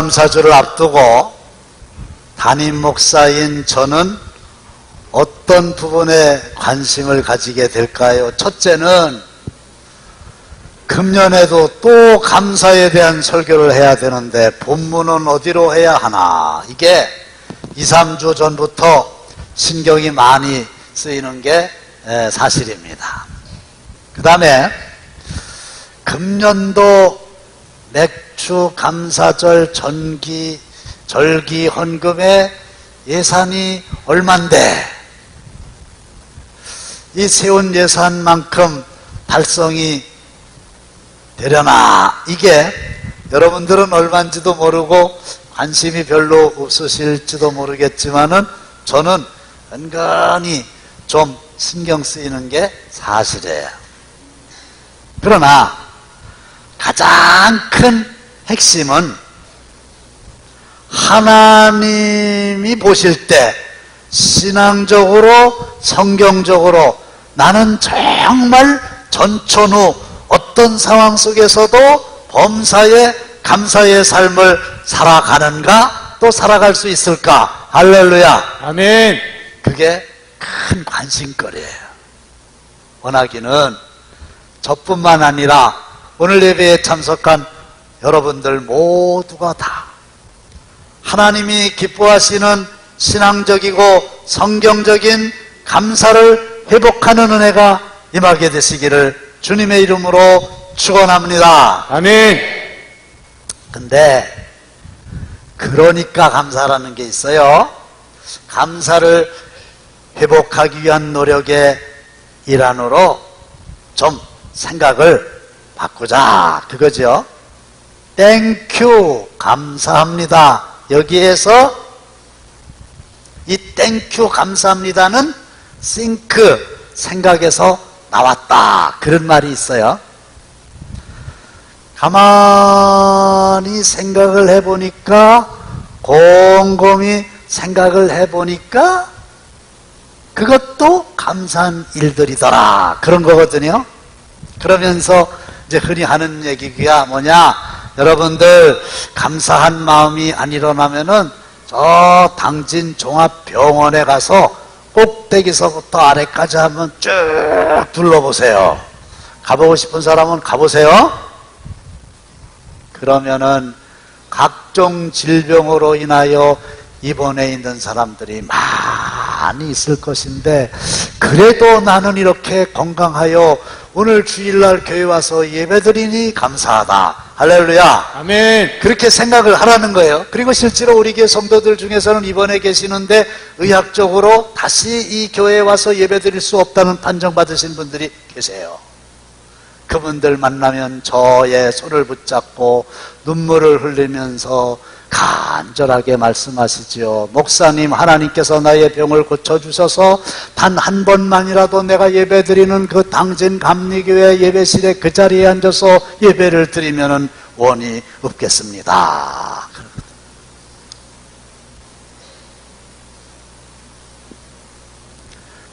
추수감사주를 앞두고 담임 목사인 저는 어떤 부분에 관심을 가지게 될까요? 첫째는 금년에도 또 감사에 대한 설교를 해야 되는데 본문은 어디로 해야 하나? 이게 2, 3주 전부터 신경이 많이 쓰이는 게 사실입니다. 그 다음에 금년도 맥주 감사절 절기 헌금의 예산이 얼만데 이 세운 예산만큼 달성이 되려나? 이게 여러분들은 얼마인지도 모르고 관심이 별로 없으실지도 모르겠지만은 저는 은근히 좀 신경 쓰이는 게 사실이에요. 그러나 가장 큰 핵심은 하나님이 보실 때 신앙적으로 성경적으로 나는 정말 전천후 어떤 상황 속에서도 범사에 감사의 삶을 살아가는가, 또 살아갈 수 있을까? 할렐루야. 아멘. 그게 큰 관심거리예요. 원하기는 저뿐만 아니라 오늘 예배에 참석한 여러분들 모두가 다 하나님이 기뻐하시는 신앙적이고 성경적인 감사를 회복하는 은혜가 임하게 되시기를 주님의 이름으로 축원합니다. 아멘. 근데 그러니까 감사라는 게 있어요. 감사를 회복하기 위한 노력의 일환으로 좀 생각을 바꾸자, 그거죠. 땡큐, 감사합니다. 여기에서 이 땡큐 감사합니다는 think, 생각에서 나왔다, 그런 말이 있어요. 가만히 생각을 해보니까, 곰곰이 생각을 해보니까 그것도 감사한 일들이더라, 그런 거거든요. 그러면서 이제 흔히 하는 얘기가 뭐냐, 여러분들 감사한 마음이 안 일어나면은 저 당진 종합병원에 가서 꼭대기서부터 아래까지 한번 쭉 둘러보세요. 가보고 싶은 사람은 가보세요. 그러면은 각종 질병으로 인하여 입원해 있는 사람들이 많이 있을 것인데, 그래도 나는 이렇게 건강하여 오늘 주일날 교회 와서 예배드리니 감사하다. 할렐루야. 아멘. 그렇게 생각을 하라는 거예요. 그리고 실제로 우리 교회 성도들 중에서는 입원해 계시는데 의학적으로 다시 이 교회에 와서 예배드릴 수 없다는 판정받으신 분들이 계세요. 그분들 만나면 저의 손을 붙잡고 눈물을 흘리면서 간절하게 말씀하시지요. 목사님, 하나님께서 나의 병을 고쳐주셔서 단 한 번만이라도 내가 예배드리는 그 당진 감리교회 예배실에 그 자리에 앉아서 예배를 드리면 원이 없겠습니다.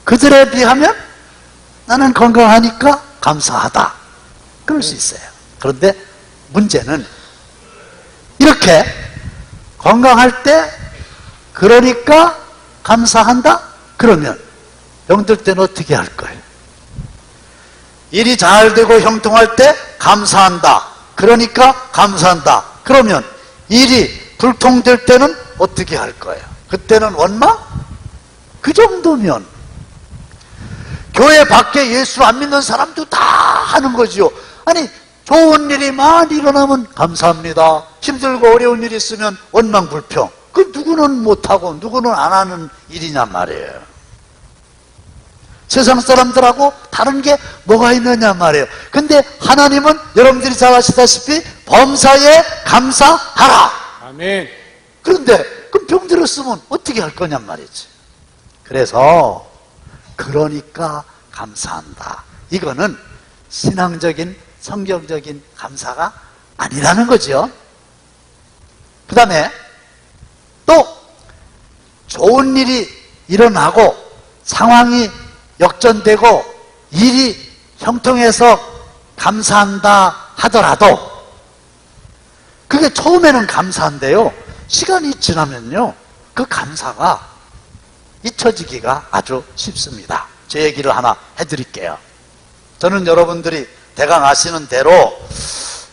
그들에 비하면 나는 건강하니까 감사하다, 그럴 수 있어요. 그런데 문제는 이렇게 건강할 때 그러니까 감사한다? 그러면 병들 때는 어떻게 할 거예요? 일이 잘 되고 형통할 때 감사한다, 그러니까 감사한다. 그러면 일이 불통될 때는 어떻게 할 거예요? 그때는 원망? 그 정도면 교회 밖에 예수 안 믿는 사람도 다 하는 거지요. 아니, 좋은 일이 많이 일어나면 감사합니다. 힘들고 어려운 일이 있으면 원망 불평. 그 누구는 못하고 누구는 안 하는 일이냔 말이에요. 세상 사람들하고 다른 게 뭐가 있느냐 말이에요. 근데 하나님은 여러분들이 잘 아시다시피 범사에 감사하라. 아멘. 그런데 그럼 병들었으면 어떻게 할 거냔 말이지. 그래서 그러니까 감사한다, 이거는 신앙적인 성경적인 감사가 아니라는 거죠. 그 다음에 또 좋은 일이 일어나고 상황이 역전되고 일이 형통해서 감사한다 하더라도 그게 처음에는 감사한데요. 시간이 지나면요. 그 감사가 잊혀지기가 아주 쉽습니다. 제 얘기를 하나 해드릴게요. 저는 여러분들이 대강 아시는 대로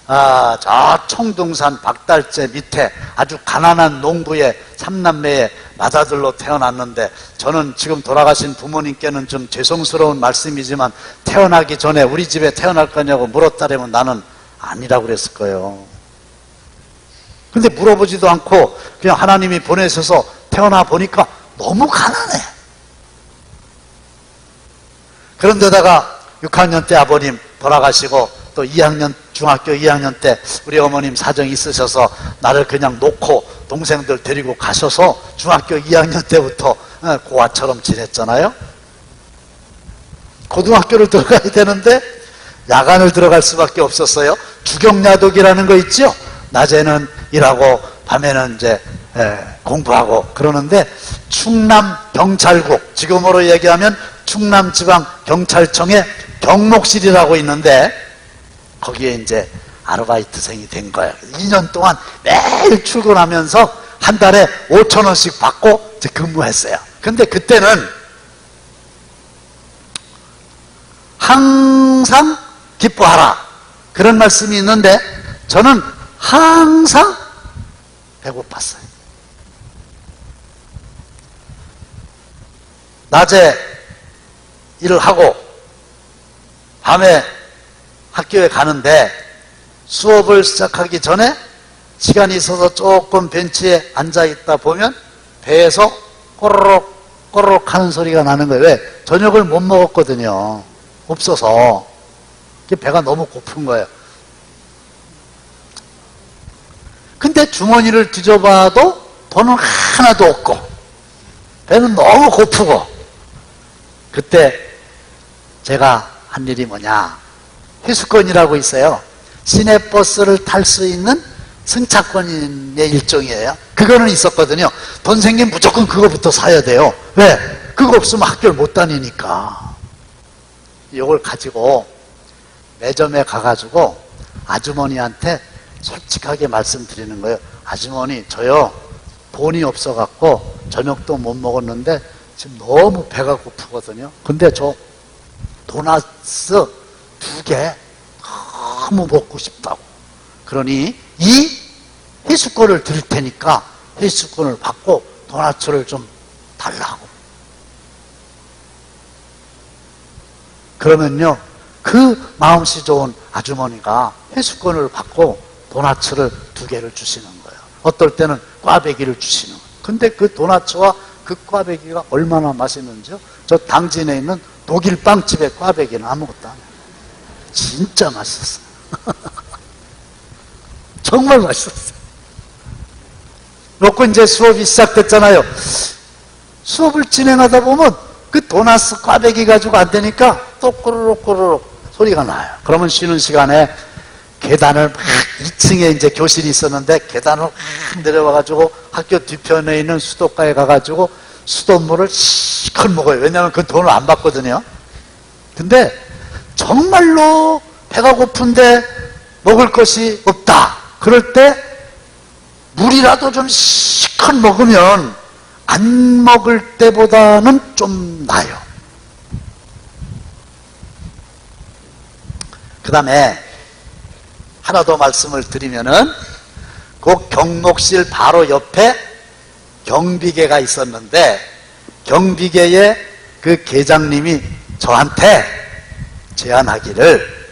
저 청둥산 박달재 밑에 아주 가난한 농부의 삼남매의 맏아들로 태어났는데, 저는 지금 돌아가신 부모님께는 좀 죄송스러운 말씀이지만 태어나기 전에 우리 집에 태어날 거냐고 물었다면 나는 아니라고 그랬을 거예요. 근데 물어보지도 않고 그냥 하나님이 보내셔서 태어나 보니까 너무 가난해. 그런데다가 6학년 때 아버님 돌아가시고 또 2학년, 중학교 2학년 때 우리 어머님 사정이 있으셔서 나를 그냥 놓고 동생들 데리고 가셔서 중학교 2학년 때부터 고아처럼 지냈잖아요. 고등학교를 들어가야 되는데 야간을 들어갈 수밖에 없었어요. 주경야독이라는 거 있죠? 낮에는 일하고 밤에는 이제 공부하고 그러는데, 충남경찰국, 지금으로 얘기하면 충남지방경찰청에 경록실이라고 있는데 거기에 이제 아르바이트생이 된 거예요. 2년 동안 매일 출근하면서 한 달에 5,000원씩 받고 이제 근무했어요. 근데 그때는 항상 기뻐하라 그런 말씀이 있는데 저는 항상 배고팠어요. 낮에 일을 하고 밤에 학교에 가는데 수업을 시작하기 전에 시간이 있어서 조금 벤치에 앉아있다 보면 배에서 꼬르륵 꼬르륵 하는 소리가 나는 거예요. 왜? 저녁을 못 먹었거든요. 없어서. 배가 너무 고픈 거예요. 근데 주머니를 뒤져봐도 돈은 하나도 없고 배는 너무 고프고, 그때 제가 한 일이 뭐냐, 회수권이라고 있어요. 시내버스를 탈 수 있는 승차권의 일종이에요. 그거는 있었거든요. 돈 생기면 무조건 그거부터 사야 돼요. 왜? 그거 없으면 학교를 못 다니니까. 이걸 가지고 매점에 가가지고 아주머니한테 솔직하게 말씀드리는 거예요. 아주머니, 저요 돈이 없어갖고 저녁도 못 먹었는데 지금 너무 배가 고프거든요. 근데 저 도나스 2개 너무 먹고 싶다고. 그러니 이 회수권을 드릴 테니까 회수권을 받고 도나츠를 좀 달라고. 그러면요, 그 마음씨 좋은 아주머니가 회수권을 받고 도나츠를 2개를 주시는 거예요. 어떨 때는 꽈배기를 주시는 거예요. 근데 그 도나츠와 그 꽈배기가 얼마나 맛있는지요? 저 당진에 있는 독일 빵집의 꽈배기는 아무것도 안 해요. 진짜 맛있었어요. 정말 맛있었어요. 그렇고 이제 수업이 시작됐잖아요. 수업을 진행하다 보면 그 도나스 꽈배기 가지고 안 되니까 또 꼬르륵 소리가 나요. 그러면 쉬는 시간에 계단을 막 2층에 이제 교실이 있었는데 계단을 막 내려와가지고 학교 뒤편에 있는 수도가에 가가지고 수돗물을 실컷 먹어요. 왜냐하면 그 돈을 안 받거든요. 근데 정말로 배가 고픈데 먹을 것이 없다. 그럴 때 물이라도 좀 실컷 먹으면 안 먹을 때보다는 좀 나아요. 그 다음에 하나 더 말씀을 드리면은 그 경록실 바로 옆에 경비계가 있었는데 경비계의 그 계장님이 저한테 제안하기를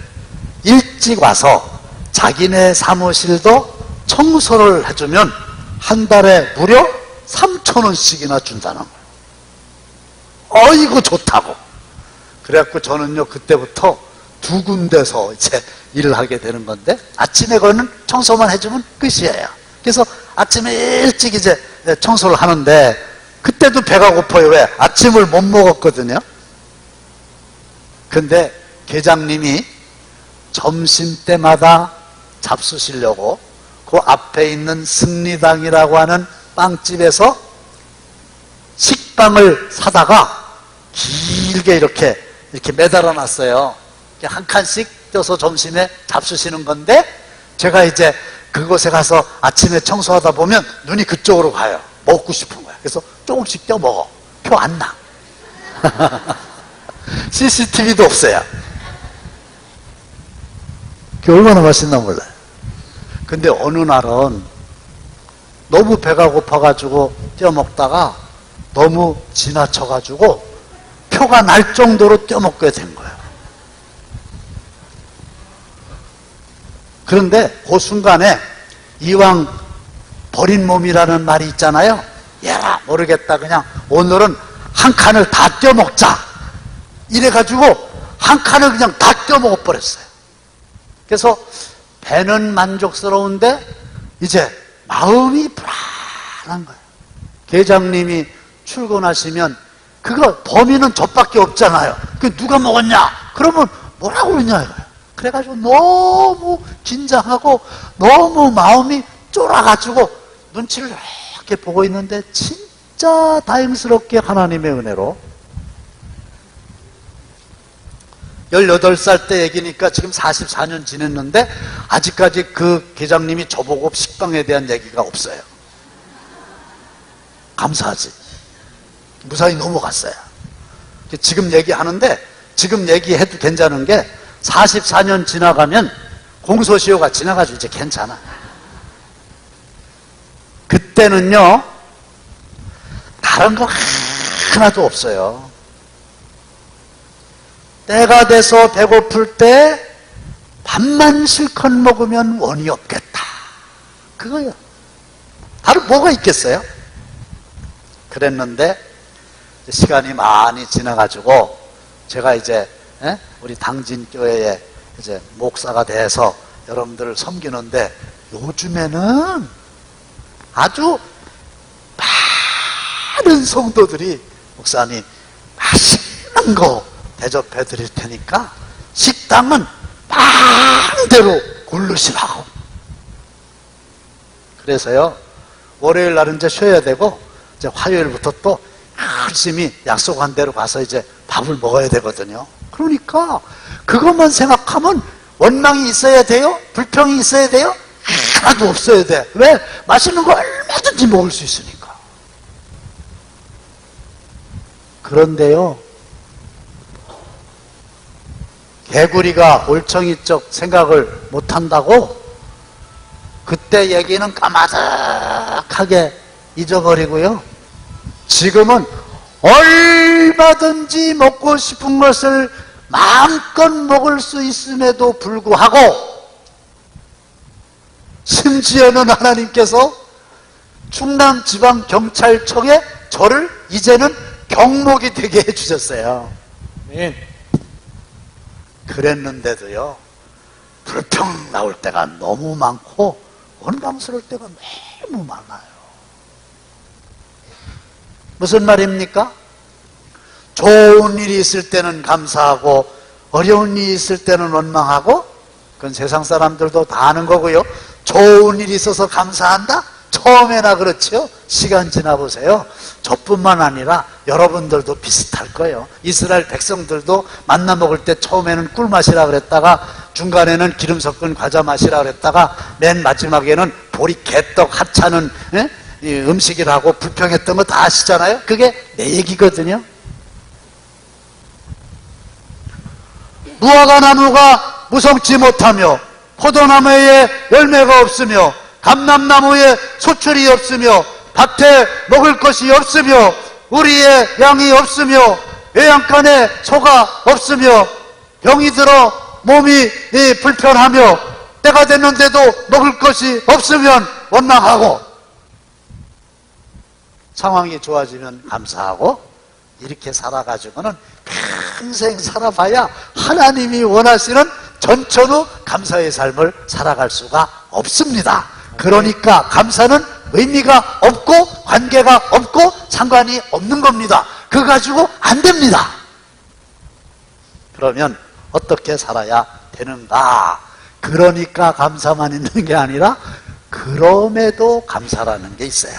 일찍 와서 자기네 사무실도 청소를 해주면 한 달에 무려 3,000원씩이나 준다는 거예요. 어이구 좋다고. 그래갖고 저는요 그때부터 2군데서 이제 일을 하게 되는 건데, 아침에 거는 청소만 해주면 끝이에요. 그래서 아침에 일찍 이제 청소를 하는데 그때도 배가 고파요. 왜? 아침을 못 먹었거든요. 근데 계장님이 점심때마다 잡수시려고 그 앞에 있는 승리당이라고 하는 빵집에서 식빵을 사다가 길게 이렇게 매달아 놨어요. 한 칸씩 떼서 점심에 잡수시는 건데, 제가 이제 그곳에 가서 아침에 청소하다 보면 눈이 그쪽으로 가요. 먹고 싶은 거야. 그래서 조금씩 떼어먹어. 표 안 나. CCTV도 없어요. 그게 얼마나 맛있나 몰라요. 근데 어느 날은 너무 배가 고파가지고 떼어먹다가 너무 지나쳐가지고 표가 날 정도로 떼어먹게 된 거예요. 그런데 그 순간에 이왕 버린 몸이라는 말이 있잖아요. 얘라 모르겠다, 그냥 오늘은 한 칸을 다 떼어먹자, 이래가지고 한 칸을 그냥 다 떼어먹어버렸어요. 그래서 배는 만족스러운데 이제 마음이 불안한 거예요. 계장님이 출근하시면 그거 범인은 저밖에 없잖아요. 그 누가 먹었냐? 그러면 뭐라고 그러냐 이거예요. 그래가지고 너무 긴장하고 너무 마음이 쫄아가지고 눈치를 이렇게 보고 있는데, 진짜 다행스럽게 하나님의 은혜로 18살 때 얘기니까 지금 44년 지냈는데 아직까지 그 계장님이 저보고 식빵에 대한 얘기가 없어요. 감사하지. 무사히 넘어갔어요. 지금 얘기하는데, 지금 얘기해도 괜찮은 게 44년 지나가면 공소시효가 지나가지고 이제 괜찮아. 그때는요 다른 거 하나도 없어요. 때가 돼서 배고플 때 밥만 실컷 먹으면 원이 없겠다, 그거요. 다른 뭐가 있겠어요? 그랬는데 시간이 많이 지나가지고 제가 이제 우리 당진교회에 이제 목사가 돼서 여러분들을 섬기는데, 요즘에는 아주 많은 성도들이 목사님 맛있는 거 대접해 드릴 테니까 식당은 마음대로 고르시라고. 그래서요 월요일 날은 이제 쉬어야 되고 이제 화요일부터 또 열심히 약속한 대로 가서 이제 밥을 먹어야 되거든요. 그러니까 그것만 생각하면 원망이 있어야 돼요? 불평이 있어야 돼요? 하나도 없어야 돼. 왜? 맛있는 거 얼마든지 먹을 수 있으니까. 그런데요 개구리가 올챙이적 생각을 못한다고 그때 얘기는 까마득하게 잊어버리고요, 지금은 얼마든지 먹고 싶은 것을 마음껏 먹을 수 있음에도 불구하고, 심지어는 하나님께서 충남지방경찰청에 저를 이제는 경목이 되게 해주셨어요. 네. 그랬는데도요 불평 나올 때가 너무 많고 원망스러울 때가 너무 많아요. 무슨 말입니까? 좋은 일이 있을 때는 감사하고 어려운 일이 있을 때는 원망하고, 그건 세상 사람들도 다 아는 거고요. 좋은 일이 있어서 감사한다? 처음에나 그렇죠. 시간 지나보세요. 저뿐만 아니라 여러분들도 비슷할 거예요. 이스라엘 백성들도 만나 먹을 때 처음에는 꿀 마시라 그랬다가 중간에는 기름 섞은 과자 마시라 그랬다가 맨 마지막에는 보리 개떡 하찮은 음식이라고 불평했던 거 다 아시잖아요. 그게 내 얘기거든요. 무화과 나무가 무성치 못하며 포도나무에 열매가 없으며 감람나무에 소출이 없으며 밭에 먹을 것이 없으며 우리의 양이 없으며 외양간에 소가 없으며 병이 들어 몸이 불편하며 때가 됐는데도 먹을 것이 없으면 원망하고, 상황이 좋아지면 감사하고, 이렇게 살아가지고는 평생 살아봐야 하나님이 원하시는 전천후 감사의 삶을 살아갈 수가 없습니다. 그러니까 감사는 의미가 없고 관계가 없고 상관이 없는 겁니다. 그거 가지고 안 됩니다. 그러면 어떻게 살아야 되는가? 그러니까 감사만 있는 게 아니라 그럼에도 감사라는 게 있어요.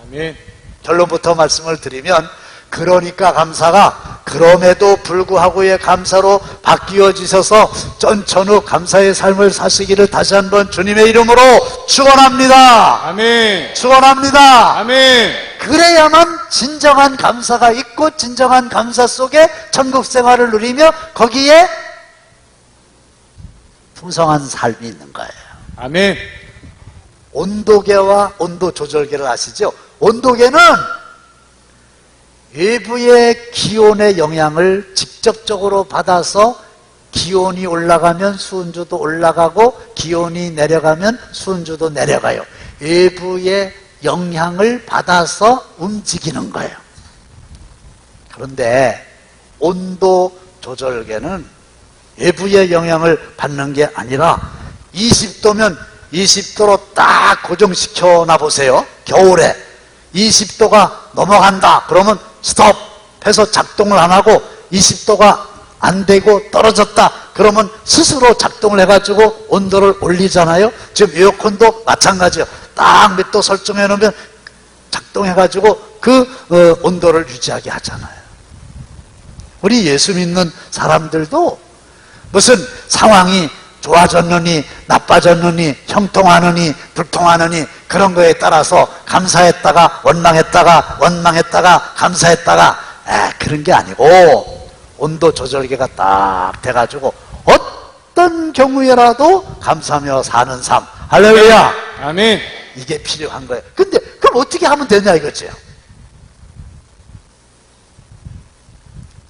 아멘. 결론부터 말씀을 드리면, 그러니까 감사가 그럼에도 불구하고의 감사로 바뀌어지셔서 전천후 감사의 삶을 사시기를 다시 한번 주님의 이름으로 축원합니다. 아멘. 축원합니다. 아멘. 그래야만 진정한 감사가 있고 진정한 감사 속에 천국 생활을 누리며 거기에 풍성한 삶이 있는 거예요. 아멘. 온도계와 온도 조절계를 아시죠? 온도계는 외부의 기온의 영향을 직접적으로 받아서 기온이 올라가면 수은주도 올라가고 기온이 내려가면 수은주도 내려가요. 외부의 영향을 받아서 움직이는 거예요. 그런데 온도 조절계는 외부의 영향을 받는 게 아니라 20도면 20도로 딱 고정시켜 놔보세요. 겨울에 20도가 넘어간다 그러면 스톱 해서 작동을 안 하고 20도가 안 되고 떨어졌다 그러면 스스로 작동을 해가지고 온도를 올리잖아요. 지금 에어컨도 마찬가지예요. 딱 몇 도 설정해 놓으면 작동해가지고 그 온도를 유지하게 하잖아요. 우리 예수 믿는 사람들도 무슨 상황이 좋아졌느니 나빠졌느니 형통하느니 불통하느니 그런 거에 따라서 감사했다가 원망했다가 감사했다가 그런 게 아니고 온도 조절계가 딱 돼가지고 어떤 경우에라도 감사하며 사는 삶. 할렐루야. 아멘. 이게 필요한 거예요. 근데 그럼 어떻게 하면 되냐 이거죠.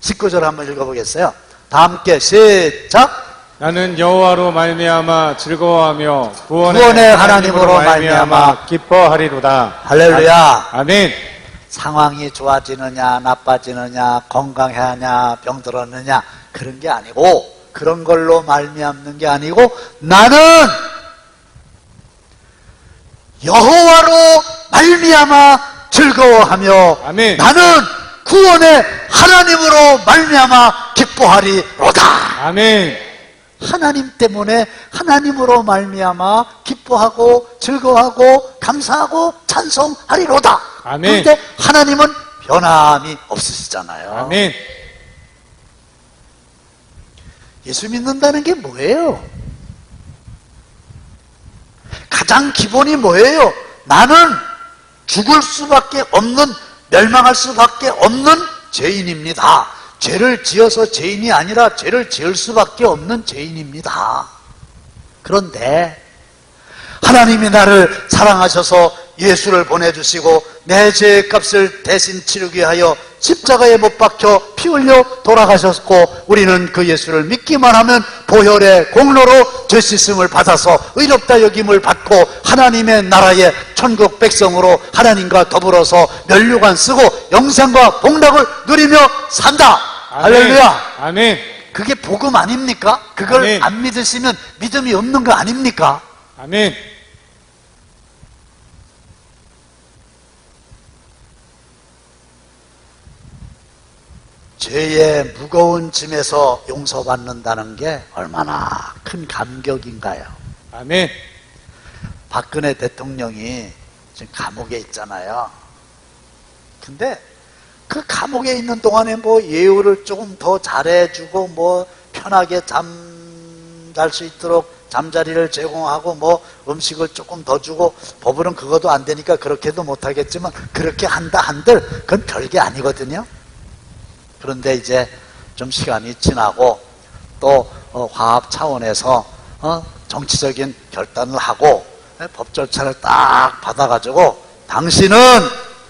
19절 한번 읽어보겠어요. 다 함께 시작. 나는 여호와로 말미암아 즐거워하며 구원의 하나님으로 말미암아 기뻐하리로다. 할렐루야. 아멘. 상황이 좋아지느냐 나빠지느냐 건강해야 하냐 병들었느냐 그런 게 아니고 그런 걸로 말미암는 게 아니고 나는 여호와로 말미암아 즐거워하며 아멘. 나는 구원의 하나님으로 말미암아 기뻐하리로다. 아멘. 하나님 때문에 하나님으로 말미암아 기뻐하고 즐거워하고 감사하고 찬송하리로다. 아멘. 그런데 하나님은 변함이 없으시잖아요. 아멘. 예수 믿는다는 게 뭐예요? 가장 기본이 뭐예요? 나는 죽을 수밖에 없는 멸망할 수밖에 없는 죄인입니다. 죄를 지어서 죄인이 아니라 죄를 지을 수밖에 없는 죄인입니다. 그런데 하나님이 나를 사랑하셔서 예수를 보내주시고 내 죄의 값을 대신 치르게 하여 십자가에 못 박혀 피 흘려 돌아가셨고 우리는 그 예수를 믿기만 하면 보혈의 공로로 죄 씻음을 받아서 의롭다 여김을 받고 하나님의 나라의 천국 백성으로 하나님과 더불어서 면류관 쓰고 영생과 복락을 누리며 산다. 아멘. 할렐루야. 아멘. 그게 복음 아닙니까? 그걸 아멘. 안 믿으시면 믿음이 없는 거 아닙니까? 아멘. 죄의 무거운 짐에서 용서받는다는 게 얼마나 큰 감격인가요? 아멘. 박근혜 대통령이 지금 감옥에 있잖아요. 근데 그 감옥에 있는 동안에 뭐 예우를 조금 더 잘해주고 뭐 편하게 잠잘 수 있도록 잠자리를 제공하고 뭐 음식을 조금 더 주고 법으로는 그것도 안 되니까 그렇게도 못하겠지만 그렇게 한다 한들 그건 별게 아니거든요. 그런데 이제 좀 시간이 지나고 또 화합 차원에서 정치적인 결단을 하고 법 절차를 딱 받아가지고 당신은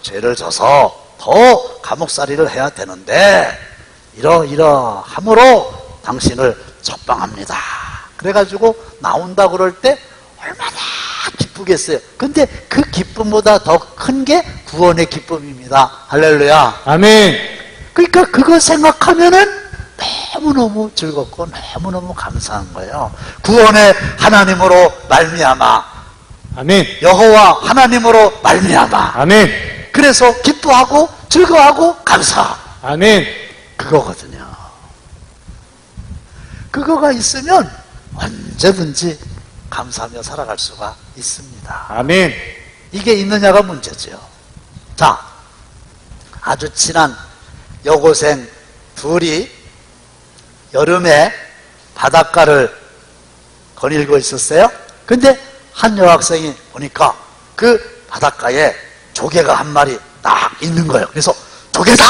죄를 져서 더 감옥살이를 해야 되는데 이러함으로 당신을 석방합니다. 그래가지고 나온다 그럴 때 얼마나 기쁘겠어요. 근데 그 기쁨보다 더 큰 게 구원의 기쁨입니다. 할렐루야. 아멘. 그러니까 그거 생각하면은 너무너무 즐겁고 너무너무 감사한 거예요. 구원의 하나님으로 말미암아 아멘. 여호와 하나님으로 말미암아 아멘. 그래서 기뻐하고 즐거워하고 감사. 아멘. 그거거든요. 그거가 있으면 언제든지 감사하며 살아갈 수가 있습니다. 아멘. 이게 있느냐가 문제죠. 자, 아주 친한 여고생 둘이 여름에 바닷가를 거닐고 있었어요. 근데 한 여학생이 보니까 그 바닷가에 조개가 한 마리 딱 있는 거예요. 그래서 조개다!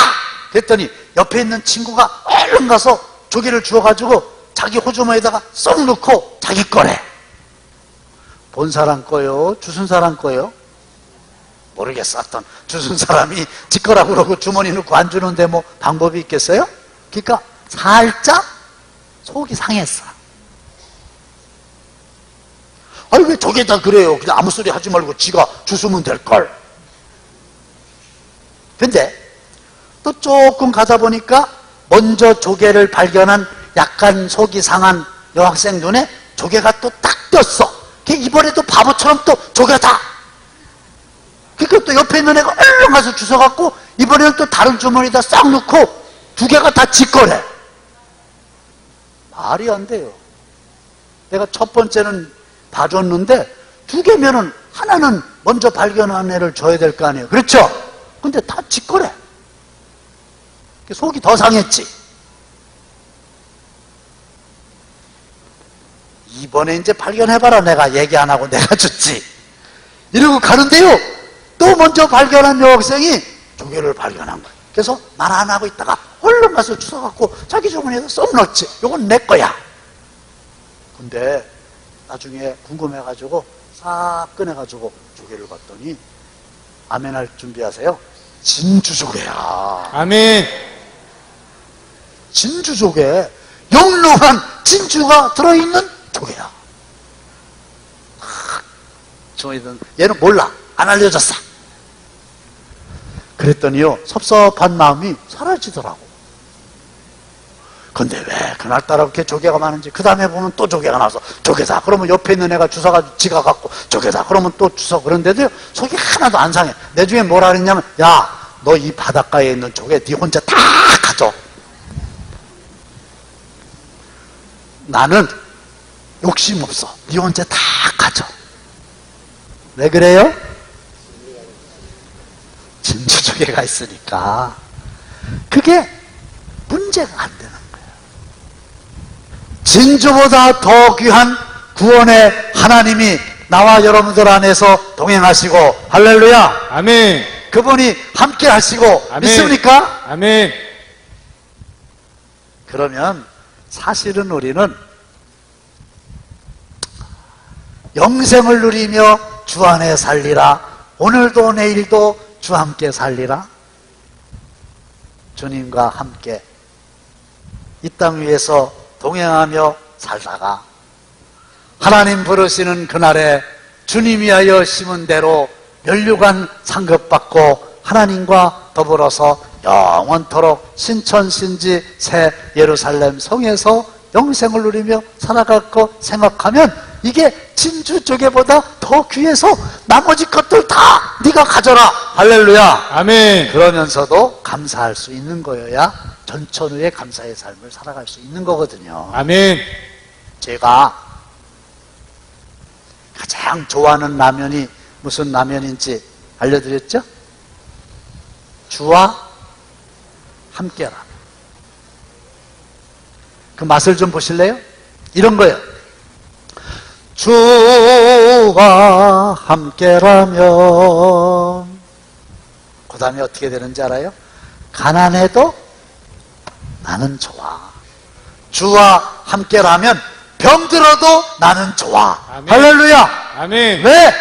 그랬더니 옆에 있는 친구가 얼른 가서 조개를 주워가지고 자기 호주머니에다가 쏙 넣고 자기 거래. 본 사람 거요? 주순 사람 거요? 모르겠어. 어떤 주순 사람이 지 거라고 그러고 주머니 넣고 안 주는데 뭐 방법이 있겠어요? 그러니까 살짝 속이 상했어. 아니 왜 조개다 그래요? 그냥 아무 소리 하지 말고 지가 주스면 될걸. 근데 또 조금 가다 보니까 먼저 조개를 발견한 약간 속이 상한 여학생 눈에 조개가 또 딱 떴어. 걔 이번에도 바보처럼 또 조개다. 그러니까 또 옆에 있는 애가 얼른 가서 주워갖고 이번에는 또 다른 주머니에다 싹 넣고 두 개가 다 지 거래. 말이 안 돼요. 내가 첫 번째는 봐줬는데 두 개면은 하나는 먼저 발견한 애를 줘야 될 거 아니에요. 그렇죠? 근데 다 지 거래. 속이 더 상했지. 이번에 이제 발견해봐라. 내가 얘기 안 하고 내가 줬지. 이러고 가는데요. 또 먼저 발견한 여학생이 조개를 발견한 거예요. 그래서 말 안 하고 있다가 얼른 가서 주워갖고 자기 주머니에서 쏙 넣었지. 요건 내 거야. 근데 나중에 궁금해가지고 싹 꺼내가지고 조개를 봤더니 아멘할 준비하세요. 진주조개야. 아멘. 진주조개. 영롱한 진주가 들어있는 조개야. 얘는 몰라. 안 알려줬어. 그랬더니요, 섭섭한 마음이 사라지더라고. 근데 왜 그날따라 그렇게 조개가 많은지, 그 다음에 보면 또 조개가 나와서 조개다. 그러면 옆에 있는 애가 주워가지고 지가 갖고 조개다. 그러면 또 주워. 그런데도 속이 하나도 안 상해. 내중에 뭐라 그랬냐면, 야, 너 이 바닷가에 있는 조개 네 혼자 다 가져. 나는 욕심 없어. 네 혼자 다 가져. 왜 그래요? 진주조개가 있으니까. 그게 문제가 안 되는 거예요. 진주보다 더 귀한 구원의 하나님이 나와 여러분들 안에서 동행하시고, 할렐루야. 아멘. 그분이 함께 하시고, 아멘. 믿습니까? 아멘. 그러면 사실은 우리는 영생을 누리며 주 안에 살리라. 오늘도 내일도 주 함께 살리라. 주님과 함께 이 땅 위에서 동행하며 살다가 하나님 부르시는 그날에 주님이 하여 심은 대로 면류관 상급받고 하나님과 더불어서 영원토록 신천신지 새 예루살렘 성에서 영생을 누리며 살아갈 거 생각하면 이게 진주조개보다 더 귀해서 나머지 것들 다 네가 가져라. 할렐루야. 아멘. 그러면서도 감사할 수 있는 거여야 전천후의 감사의 삶을 살아갈 수 있는 거거든요. 아멘. 제가 가장 좋아하는 라면이 무슨 라면인지 알려드렸죠? 주와 함께라. 그 맛을 좀 보실래요? 이런 거예요. 주와 함께라면, 그 다음에 어떻게 되는지 알아요? 가난해도 나는 좋아. 주와 함께라면 병들어도 나는 좋아. 아멘. 할렐루야. 아멘. 왜?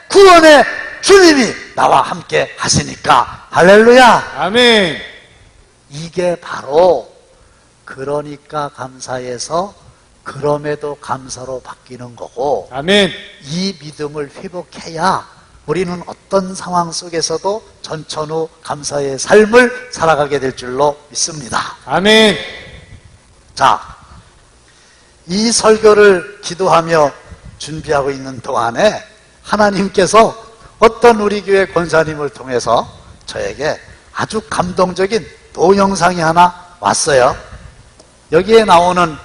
구원의 주님이 나와 함께 하시니까. 할렐루야. 아멘. 이게 바로 그러니까 감사해서 그럼에도 감사로 바뀌는 거고, 아멘. 이 믿음을 회복해야 우리는 어떤 상황 속에서도 전천후 감사의 삶을 살아가게 될 줄로 믿습니다. 아멘. 자, 이 설교를 기도하며 준비하고 있는 동안에 하나님께서 어떤 우리 교회 권사님을 통해서 저에게 아주 감동적인 동영상이 하나 왔어요. 여기에 나오는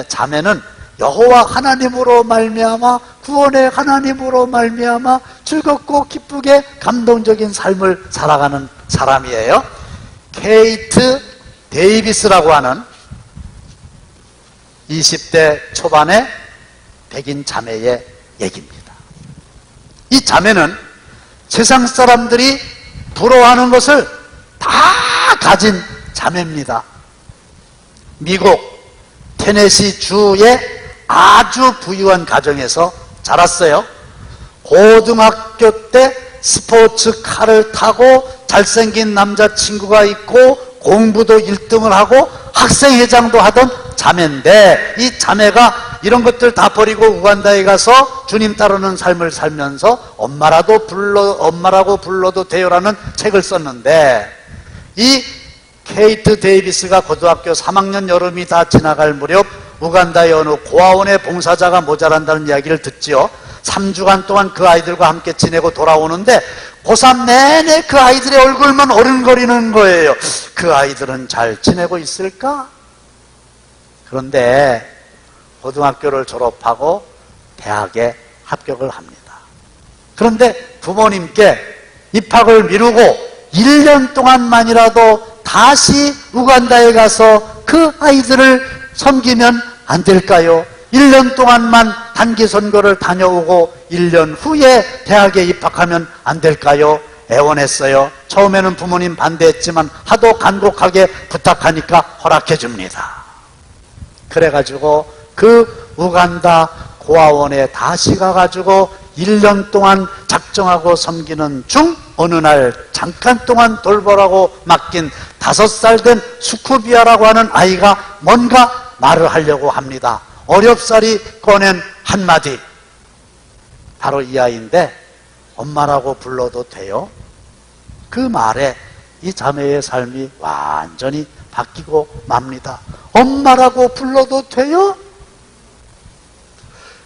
자매는 여호와 하나님으로 말미암아 구원의 하나님으로 말미암아 즐겁고 기쁘게 감동적인 삶을 살아가는 사람이에요. 케이트 데이비스라고 하는 20대 초반의 백인 자매의 얘기입니다. 이 자매는 세상 사람들이 부러워하는 것을 다 가진 자매입니다. 미국 테네시 주의 아주 부유한 가정에서 자랐어요. 고등학교 때 스포츠카를 타고 잘생긴 남자친구가 있고 공부도 1등을 하고 학생회장도 하던 자매인데, 이 자매가 이런 것들 다 버리고 우간다에 가서 주님 따르는 삶을 살면서 엄마라고 불러도 돼요라는 책을 썼는데, 이 케이트 데이비스가 고등학교 3학년 여름이 다 지나갈 무렵 우간다의 어느 고아원에 봉사자가 모자란다는 이야기를 듣지요. 3주간 동안 그 아이들과 함께 지내고 돌아오는데 고3 내내 그 아이들의 얼굴만 어른거리는 거예요. 그 아이들은 잘 지내고 있을까? 그런데 고등학교를 졸업하고 대학에 합격을 합니다. 그런데 부모님께 입학을 미루고 1년 동안만이라도 다시 우간다에 가서 그 아이들을 섬기면 안 될까요? 1년 동안만 단기 선거를 다녀오고 1년 후에 대학에 입학하면 안 될까요? 애원했어요. 처음에는 부모님 반대했지만 하도 간곡하게 부탁하니까 허락해 줍니다. 그래가지고 그 우간다 고아원에 다시 가가지고 1년 동안 작정하고 섬기는 중 어느 날 잠깐 동안 돌보라고 맡긴 5살 된 수쿠비아라고 하는 아이가 뭔가 말을 하려고 합니다. 어렵사리 꺼낸 한마디, 바로 이 아이인데 엄마라고 불러도 돼요? 그 말에 이 자매의 삶이 완전히 바뀌고 맙니다. 엄마라고 불러도 돼요?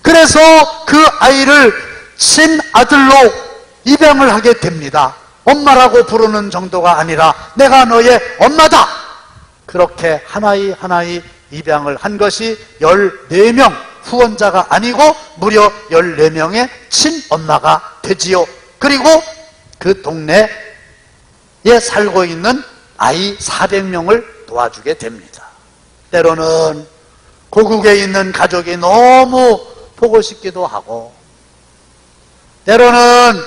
그래서 그 아이를 친아들로 입양을 하게 됩니다. 엄마라고 부르는 정도가 아니라 내가 너의 엄마다! 그렇게 하나이 하나이 입양을 한 것이 14명, 후원자가 아니고 무려 14명의 친엄마가 되지요. 그리고 그 동네에 살고 있는 아이 400명을 도와주게 됩니다. 때로는 고국에 있는 가족이 너무 보고 싶기도 하고, 때로는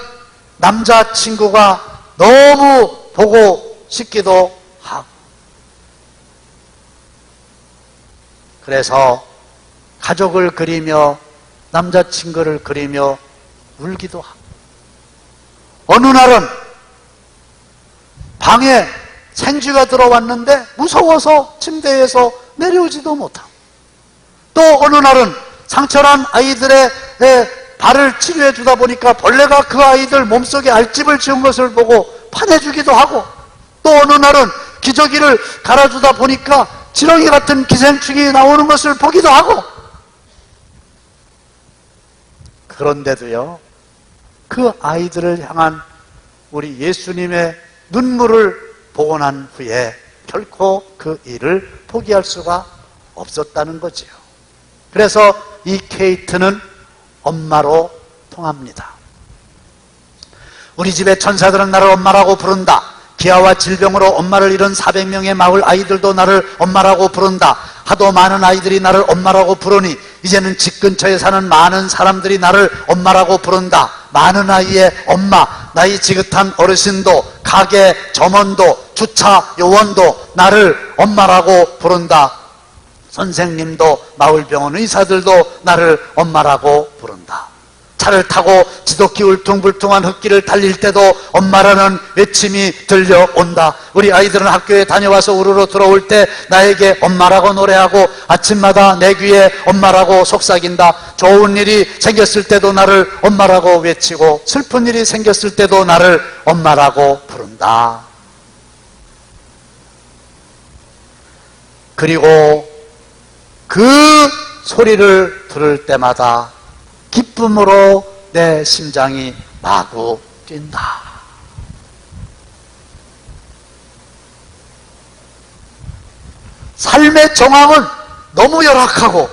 남자친구가 너무 보고 싶기도 하고, 그래서 가족을 그리며 남자친구를 그리며 울기도 하고, 어느 날은 방에 생쥐가 들어왔는데 무서워서 침대에서 내려오지도 못하고, 또 어느 날은 상처난 아이들의 발을 치료해 주다 보니까 벌레가 그 아이들 몸속에 알집을 지은 것을 보고 파내주기도 하고, 또 어느 날은 기저귀를 갈아주다 보니까 지렁이 같은 기생충이 나오는 것을 보기도 하고, 그런데도요, 그 아이들을 향한 우리 예수님의 눈물을 보고 난 후에 결코 그 일을 포기할 수가 없었다는 거지요. 그래서 이 케이트는 엄마로 통합니다. 우리 집의 천사들은 나를 엄마라고 부른다. 기아와 질병으로 엄마를 잃은 400명의 마을 아이들도 나를 엄마라고 부른다. 하도 많은 아이들이 나를 엄마라고 부르니 이제는 집 근처에 사는 많은 사람들이 나를 엄마라고 부른다. 많은 아이의 엄마, 나이 지긋한 어르신도, 가게 점원도, 주차 요원도 나를 엄마라고 부른다. 선생님도, 마을병원 의사들도 나를 엄마라고 부른다. 차를 타고 지독히 울퉁불퉁한 흙길을 달릴 때도 엄마라는 외침이 들려온다. 우리 아이들은 학교에 다녀와서 우르르 들어올 때 나에게 엄마라고 노래하고 아침마다 내 귀에 엄마라고 속삭인다. 좋은 일이 생겼을 때도 나를 엄마라고 외치고 슬픈 일이 생겼을 때도 나를 엄마라고 부른다. 그리고 그 소리를 들을 때마다 기쁨으로 내 심장이 마구 뛴다. 삶의 정황은 너무 열악하고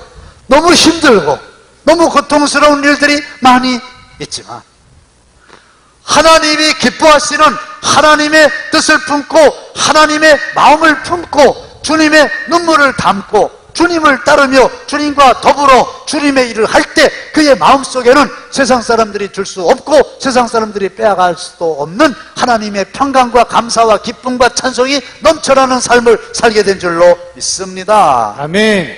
너무 힘들고 너무 고통스러운 일들이 많이 있지만 하나님이 기뻐하시는 하나님의 뜻을 품고 하나님의 마음을 품고 주님의 눈물을 담고 주님을 따르며 주님과 더불어 주님의 일을 할 때 그의 마음속에는 세상 사람들이 줄 수 없고 세상 사람들이 빼앗을 수도 없는 하나님의 평강과 감사와 기쁨과 찬송이 넘쳐나는 삶을 살게 된 줄로 믿습니다. 아멘.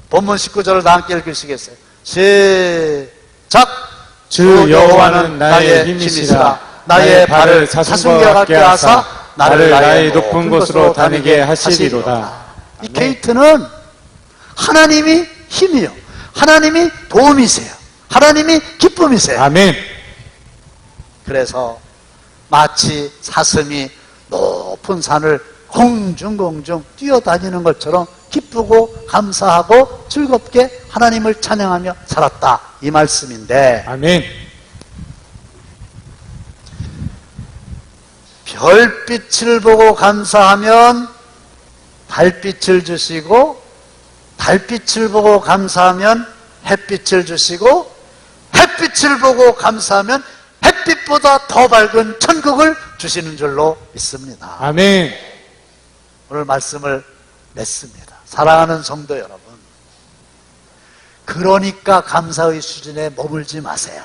본문 19절을 다 함께 읽으시겠어요? 시작. 주 여호와는 나의 힘이시라. 나의 발을 사슴과 같게 하사 나를 나의 높은 곳으로 다니게 하시리로다. 이 게이트는 하나님이 힘이요, 하나님이 도움이세요, 하나님이 기쁨이세요. 아멘. 그래서 마치 사슴이 높은 산을 공중공중 뛰어다니는 것처럼 기쁘고 감사하고 즐겁게 하나님을 찬양하며 살았다, 이 말씀인데, 아멘. 별빛을 보고 감사하면 달빛을 주시고, 달빛을 보고 감사하면 햇빛을 주시고, 햇빛을 보고 감사하면 햇빛보다 더 밝은 천국을 주시는 줄로 믿습니다. 아멘. 오늘 말씀을 맺습니다. 사랑하는 성도 여러분, 그러니까 감사의 수준에 머물지 마세요.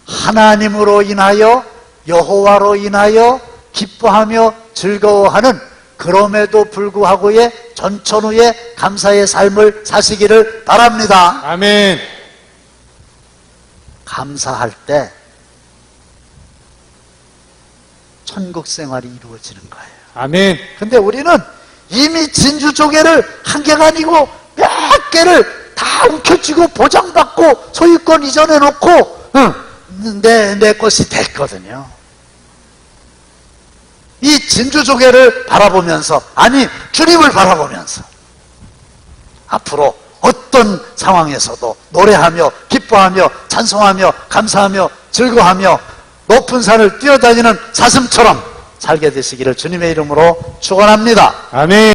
하나님으로 인하여, 여호와로 인하여 기뻐하며 즐거워하는, 그럼에도 불구하고의 전천후의 감사의 삶을 사시기를 바랍니다. 아멘. 감사할 때 천국 생활이 이루어지는 거예요. 아멘. 근데 우리는 이미 진주조개를 한 개가 아니고 몇 개를 다 움켜쥐고 보장받고 소유권 이전해 놓고 내 것이 됐거든요. 이 진주조개를 바라보면서, 아니 주님을 바라보면서 앞으로 어떤 상황에서도 노래하며 기뻐하며 찬송하며 감사하며 즐거워하며 높은 산을 뛰어다니는 사슴처럼 살게 되시기를 주님의 이름으로 축원합니다. 아멘.